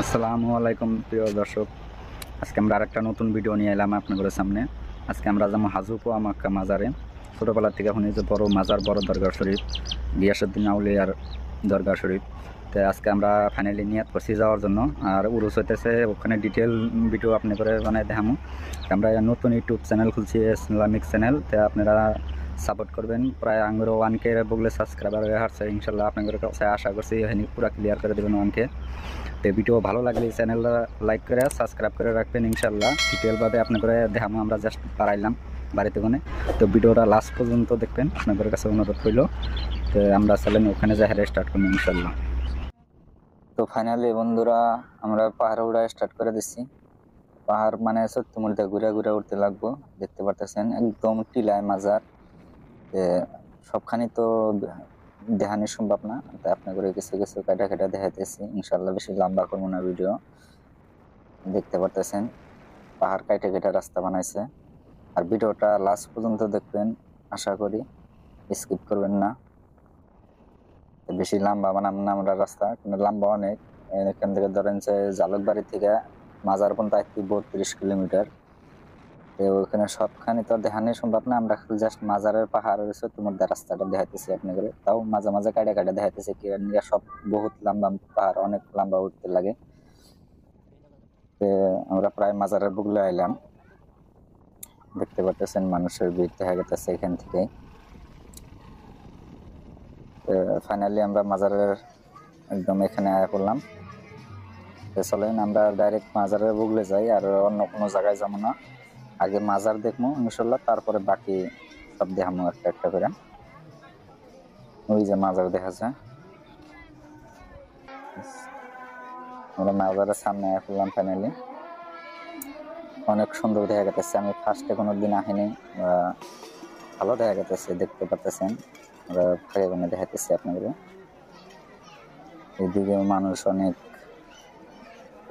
আসসালামু আলাইকুম প্রিয় দর্শক। আজকে আমরা আরেকটা নতুন ভিডিও নিয়ে এলাম আপনাদের সামনে। আজকে আমরা যাবো হাজুপোয়া মাক্কা মাজারে। ছোটোবেলা থেকে শুনি যে বড় মাজার, বড় দরগা শরীফ, গিয়াসউদ্দিন আউলিয়ার দরগা শরীফ। তো আজকে আমরা ফাইনালি নিয়াত করছি যাওয়ার জন্য। আর উরুস হইতেছে, ওখানে ডিটেল ভিডিও আপনি করে বানাই দেখামো। আমরা নতুন ইউটিউব চ্যানেল খুলছি, ইসলামিক চ্যানেল। তো আপনারা সাপোর্ট করবেন। প্রায় আঙ্গুর 1K বললে সাবস্ক্রাইবার হয়ে হারছে। ইনশাল্লাহ আপনাদের কাছে আশা করছি এখানে পুরো ক্লিয়ার করে দেবেন 1K। তো ভিডিও ভালো লাগলে চ্যানেলটা লাইক করে সাবস্ক্রাইব করে রাখবেন। ইনশাল্লাহ ডিটেলভাবে আপনাদের দেখাবো। আমরা জাস্ট পারাইলাম বাড়িতে ওখানে। তো ভিডিওটা লাস্ট পর্যন্ত দেখবেন, আপনাদের কাছে অনুরোধ রইল। তো আমরা চ্যানেল ওখানে যাই স্টার্ট করবো ইনশাল্লাহ। তো ফাইনালি বন্ধুরা, আমরা পাহাড়ে উড়া স্টার্ট করে দিচ্ছি। পাহাড় মানে সত্যি মধ্যে ঘুরে ঘুরে উঠতে লাগবো। দেখতে পারতেছেন একদম টিলায় মাজার। সবখানি তো দেখানো সম্ভব না, তাই আপনাদের কিছু কিছু কাটা কাটা দেখাইতেছি। ইনশাল্লাহ বেশি লম্বা করবো না ভিডিও। দেখতে পারতেছেন পাহাড় কাইটে কেটে রাস্তা বানাইছে। আর ভিডিওটা লাস্ট পর্যন্ত দেখবেন, আশা করি স্কিপ করবেন না। বেশি লম্বা বানাম না আমরা রাস্তা, কিন্তু লম্বা অনেক। এখান থেকে ধরেন যে জালুকবাড়ি থেকে মাজার পর্যন্ত 32 কিলোমিটার। তো ওখানে সবখানি তো দেখানো সম্ভব না। আমরা জাস্ট মাজারের পাহাড়ের মধ্যে রাস্তাটা দেখাইতেছি আপনাদের। তাও মাঝে মাঝে কাটে কাটে দেখাইতেছি, কি সব বহুত লম্বা পাহাড়, অনেক লম্বা উঠতে লাগে। আমরা প্রায় মাজারের বুগলে আইলাম। দেখতে পাচ্ছেন মানুষের ভিড় দেখা গেছে এখান থেকে। ফাইনালি আমরা মাজারের একদম এখানে আয়া পড়লাম। চলেন আমরা ডাইরেক্ট মাজারের বুগলে যাই, আর অন্য কোনো জায়গায় যাবো না। আগে মাজার দেখবো ইনশাল্লাহ, তারপরে বাকি সব দেখাবো একটা একটা করে। ওই যে মাজার দেখা যায়, আমরা মাজারের সামনে আয়া পড়লাম ফাইনালি। অনেক সুন্দর দেখা গেছে। আমি ফার্স্টে কোনোদিন আহিনি, ভালো দেখা গেছে। দেখতে পাচ্ছেন আমরা ভাগে দেখাইতেছি আপনাদের। এদিকে মানুষ অনেক।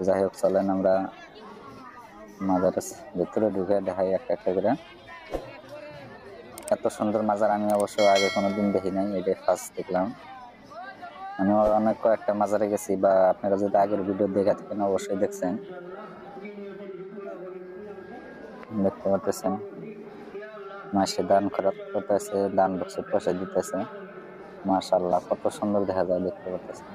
যাই হোক, চলেন আমরা মাজারের ভিতরে ঢুকে দেখাই একটা একটা করে। এত সুন্দর মাজার আমি অবশ্য আগে কোনোদিন দেখি নাই, এটাই ফার্স্ট দেখলাম। আমি অনেক কয়েকটা মাজারে গেছি, বা আপনারা যদি আগের ভিডিও দেখে থাকেন অবশ্যই দেখছেন। দেখতে পাচ্ছেন মাসে দান করতেছে, দান বক্সে পয়সা দিতেছে। মাশাআল্লাহ, কত সুন্দর দেখা যায়, দেখতে পাচ্ছেন।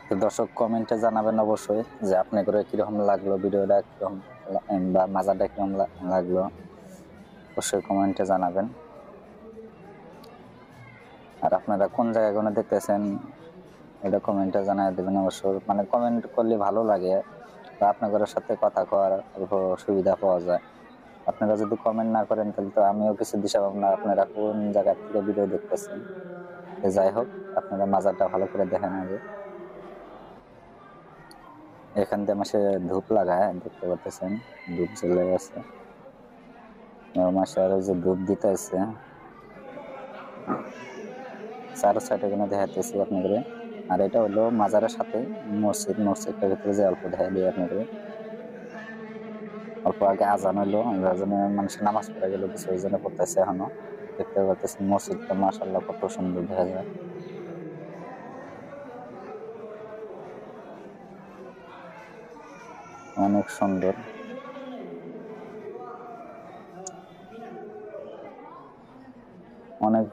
তো দর্শক কমেন্টে জানাবেন অবশ্যই যে আপনি করে কিরকম লাগলো ভিডিওটা, কিরকম বা মাজারটা কিরকম লাগলো, অবশ্যই কমেন্টে জানাবেন। আর আপনারা কোন জায়গায় কোনো দেখতেছেন এটা কমেন্টে জানাই দেবেন অবশ্যই। মানে কমেন্ট করলে ভালো লাগে, বা আপনাদের সাথে কথা কওয়ার অল্প সুবিধা পাওয়া যায়। আপনারা যদি কমেন্ট না করেন তাহলে তো আমিও কিছু দিশা পাবো না আপনারা কোন জায়গা থেকে ভিডিও দেখতেছেন। যাই হোক, আপনারা মাজারটা ভালো করে দেখেন আগে। এখান থেকে মাসে ধূপ লাগায়, দেখতে পাচ্ছেন ধূপ জ্বলে গেছে। মাসে আরো যে ধূপ দিতে আছে, চার সাইডে এখানে দেখাতেছি আপনাদের। আর এটা হলো মাজারের সাথে মসজিদ, মসজিদটার ভিতরে যে অল্প দেখা দিয়ে আপনাদের। অল্প আগে আজান হইলো, আজানে মানুষের নামাজ পড়ে গেল, কিছু ওইজনে পড়তেছে এখনো। দেখতে পাচ্ছেন মসজিদটা মাশাআল্লাহ কত সুন্দর দেখা যায়। অনেক সুন্দর, অনেক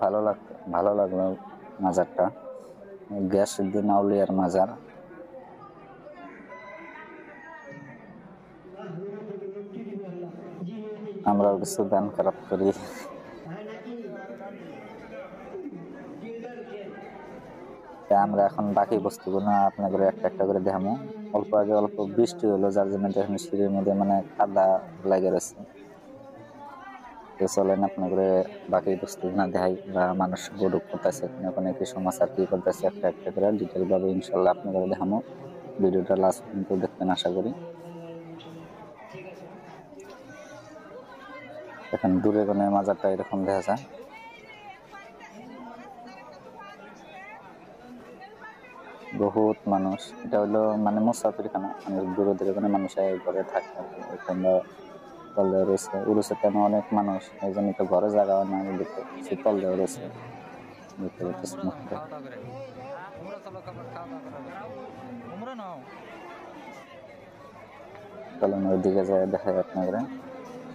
ভালো লাগলো মাজারটা। গিয়াসউদ্দিন আউলিয়ার মাজার। আমরাও কিছু দান খারাপ করি। আমরা এখন বাকি বস্তুগুলো আপনাদের একটা একটা করে দেখাবো। অল্প আগে অল্প বৃষ্টি হলো, যার জন্য দেখেন সিঁড়ির মধ্যে মানে কাদা লেগে গেছে। তো চলেন আপনাদের বাকি বস্তুগুলো দেখাই, বা মানুষ গরু করতেছে ওখানে কিছু মাছ আর কি করতেছে, একটা একটা করে ডিটেল ভাবে ইনশাল্লাহ আপনাদের দেখাবো। ভিডিওটা লাস্ট পর্যন্ত দেখবেন আশা করি। এখন দূরে কোনে মাজারটা এরকম দেখা যায়। বহুত মানুষ। এটা হলো মানে মুসাফিরখানা, মানে দূরে দূরে কোনো মানুষ ঘরে থাকে। এখানে তল দেওয়া রয়েছে, উড়ুসে তেমন অনেক মানুষ, এই জন্য তো ঘরে জায়গা হয় না। দেখতে তল দেওয়া রয়েছে, দেখতে পাচ্ছি। চলুন ওইদিকে যায় দেখাই আপনাদের,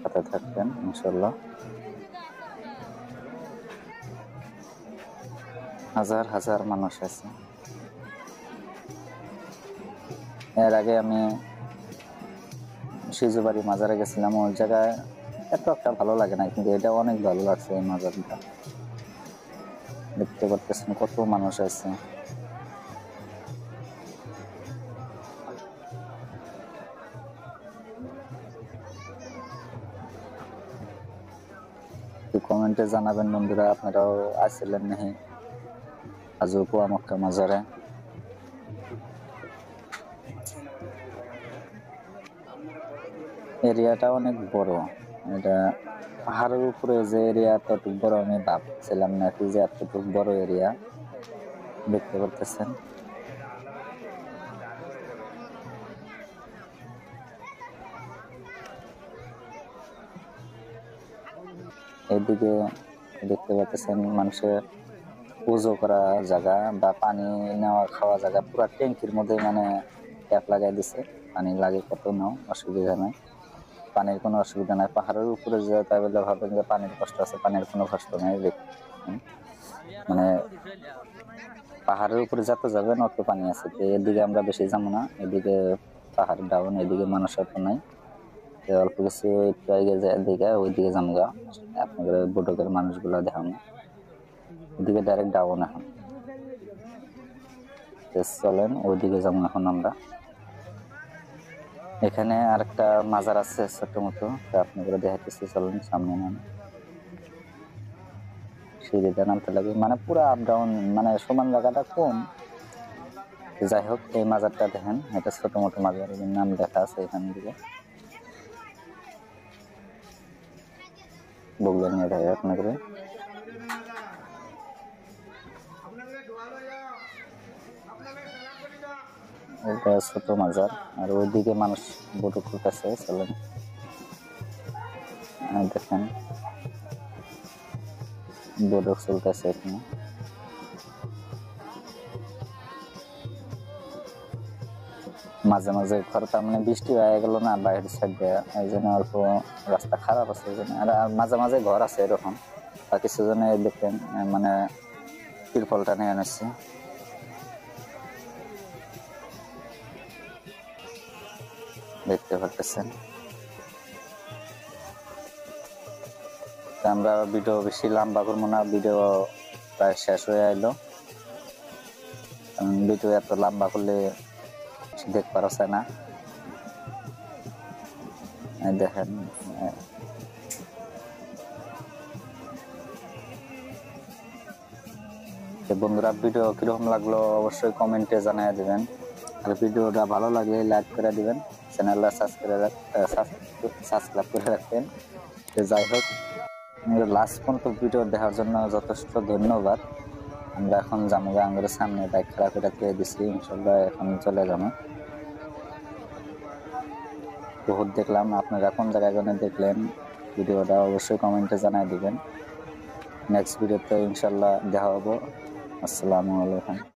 সাথে থাকবেন ইনশাল্লাহ। হাজার হাজার মানুষ আছে। এর আগে আমি সিজুবাড়ি মাজারে গেছিলাম, ওই জায়গায় এত একটা ভালো লাগে না, কিন্তু এটা অনেক ভালো লাগছে। এই মাজারটা দেখতে পাচ্ছেন কত মানুষ আছে। কমেন্টে জানাবেন বন্ধুরা, আপনারাও আসছিলেন নাকি হাজু পোয়া মক্কা মাজারে। এরিয়াটা অনেক বড়, এটা পাহাড়ের উপরে যে এরিয়া এতটুকু বড় আমি ভাবছিলাম না কি যে এতটুকু বড় এরিয়া। দেখতে পারতেছেন এদিকে দেখতে পাচ্ছেন মানুষের পুজো করা জায়গা বা পানি নেওয়া খাওয়া জায়গা, পুরা ট্যাঙ্কির মধ্যে মানে ট্যাপ লাগাই দিছে। পানি লাগে কত নাও, অসুবিধা নাই, পানির কোনো অসুবিধা নাই। পাহাড়ের উপরে যে তাই বলে ভাবেন যে পানির কষ্ট আছে, পানির কোনো কষ্ট নাই। মানে পাহাড়ের উপরে যত যাবেন অত পানি আছে। তো এদিকে আমরা বেশি যাবো না, এদিকে পাহাড় ডাউন, এদিকে মানুষ অত নাই। অল্প কিছু একটু আগে দিকে ওইদিকে যামগা, আপনাদের বটকের মানুষগুলো দেখানো। ওইদিকে ডাইরেক্ট ডাউন এখন। চলেন ওইদিকে যাবো এখন আমরা। এখানে আরেকটা মাজার আছে ছোট মতো, আপনাদের দেখাতেছি, চলেন সামনে নাম। সিঁড়িতে নামতে লাগে, মানে পুরো আপ ডাউন, মানে সমান জায়গাটা কম। যাই হোক, এই মাজারটা দেখেন, এটা ছোট মোটো মাজার, নাম লেখা আছে এখান থেকে। বললেন এটা আপনাদের এটা ছোট মাজার। আর ওইদিকে মানুষ বটু করতেছে, চলেন দেখেন বটক চলতেছে এখানে। মাঝে মাঝে ঘর, তার মানে বৃষ্টি হয়ে গেল না বাইরের সাইড দিয়ে, এই জন্য অল্প রাস্তা খারাপ আছে। আর মাঝে মাঝে ঘর আছে এরকম, আর কিছু জনে দেখেন মানে তিরপলটা নিয়ে আনছে। দেখতে পাচ্ছেন। আমরা ভিডিও বেশি লম্বা করবো না, ভিডিও প্রায় শেষ হয়ে আইলো। ভিডিও এত লম্বা করলে দেখতে পারছে না। দেখেন বন্ধুরা, ভিডিও কিরকম লাগলো অবশ্যই কমেন্টে জানিয়ে দিবেন। আর ভিডিওটা ভালো লাগলে লাইক করে দিবেন, চ্যানেলটা সাবস্ক্রাইব করে রাখবেন। যাই হোক, লাস্ট পর্যন্ত ভিডিও দেখার জন্য যথেষ্ট ধন্যবাদ। আমরা এখন জামুগা আঙ্গুরের সামনে বাইক খারাপ করে দিয়ে দিচ্ছি, ইনশাল্লাহ এখন চলে যাবো। বহুত দেখলাম, আপনারা কোন জায়গায় দেখলেন ভিডিওটা অবশ্যই কমেন্টে জানিয়ে দিবেন। নেক্সট ভিডিওতে ইনশাল্লাহ দেখা হবো। আসসালামু আলাইকুম।